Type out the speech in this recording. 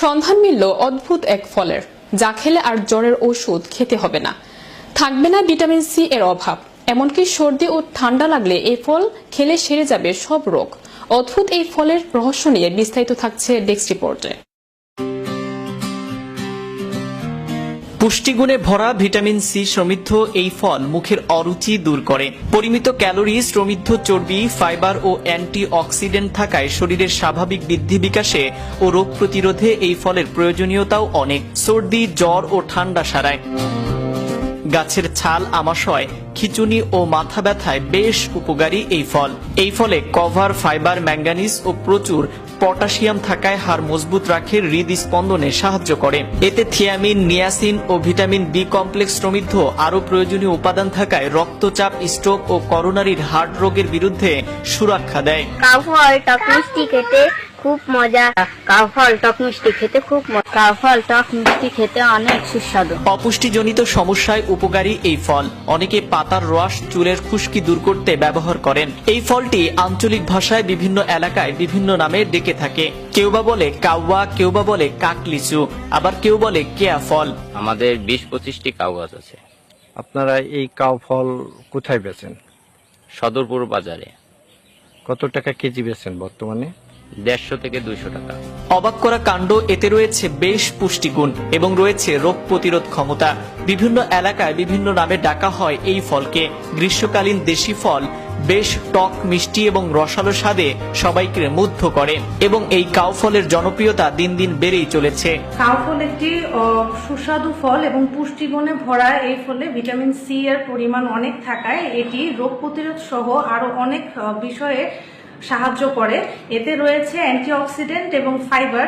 সন্ধান মিলল অদ্ভুত এক ফলের, যা খেলে আর জ্বরের ওষুধ খেতে হবে না, থাকবে না ভিটামিন সি এর অভাব। এমনকি সর্দি ও ঠান্ডা লাগলে এই ফল খেলে সেরে যাবে সব রোগ। অদ্ভুত এই ফলের রহস্য নিয়ে বিস্তারিত থাকছে ডেস্ক রিপোর্টে। পুষ্টিগুণে ভরা ভিটামিন সি সমৃদ্ধ এই ফল মুখের অরুচি দূর করে। পরিমিত ক্যালোরি, সমৃদ্ধ চর্বি, ফাইবার ও অ্যান্টি অক্সিডেন্ট থাকায় শরীরের স্বাভাবিক বৃদ্ধি বিকাশে ও রোগ প্রতিরোধে এই ফলের প্রয়োজনীয়তাও অনেক। সর্দি, জ্বর ও ঠান্ডা সারায়। গাছের ছাল, আমাশয়, খিচুনি ও মাথা ব্যথায় বেশ উপকারী এই ফল। এই ফলে কভার, ফাইবার, ম্যাঙ্গানিজ ও প্রচুর পটাশিয়াম থাকায় হাড় মজবুত রাখে, হৃদস্পন্দনে সাহায্য করে। এতে থিয়ামিন, নিয়াসিন ও ভিটামিন বি কমপ্লেক্স সমৃদ্ধ আরও প্রয়োজনীয় উপাদান থাকায় রক্তচাপ, স্ট্রোক ও করোনারির হার্ট রোগের বিরুদ্ধে সুরক্ষা দেয়। কাউফল টক মিষ্টি খেতে খুব মজা। কাউফল টক মিষ্টি খেতে খুব মজা। কাউফল টক মিষ্টি খেতে অনেক সুস্বাদু। অপুষ্টিজনিত সমস্যায় উপকারী এই ফল। অনেকে পাতার রস চুলের খুশকি দূর করতে ব্যবহার করেন। এই ফলটি আঞ্চলিক ভাষায় বিভিন্ন এলাকায় বিভিন্ন নামে ডেকে থাকে। কেউ বা বলে কাউয়া, কেউ বা বলে কাকলিচু, আবার কেউ বলে কেয়া ফল। আমাদের 20-25টি কাউ গাছ আছে। আপনারা এই কাউ ফল কোথায় বেচেন? সদরপুর বাজারে কত টাকা কেজি বেচেন বর্তমানে? 150 থেকে 200 টাকা। অবাক করা কাণ্ড, এতে রয়েছে বেশ পুষ্টিগুণ এবং রয়েছে রোগ প্রতিরোধ ক্ষমতা। বিভিন্ন এলাকায় বিভিন্ন নামে ডাকা হয় এই ফলকে। গ্রীষ্মকালীন দেশি ফল, বেশ টক, মিষ্টি এবং রসালো স্বাদে সবাইকে মুগ্ধ করে এবং এই কাউ ফলের জনপ্রিয়তা দিন দিন বেড়েই চলেছে। কাউ ফল একটি সুস্বাদু ফল এবং পুষ্টিগুণে ভরা। এই ফলে ভিটামিন সি এর পরিমাণ অনেক থাকায় এটি রোগ প্রতিরোধ সহ আরো অনেক বিষয়ে সাহায্য করে। এতে রয়েছে অ্যান্টিঅক্সিডেন্ট এবং ফাইবার।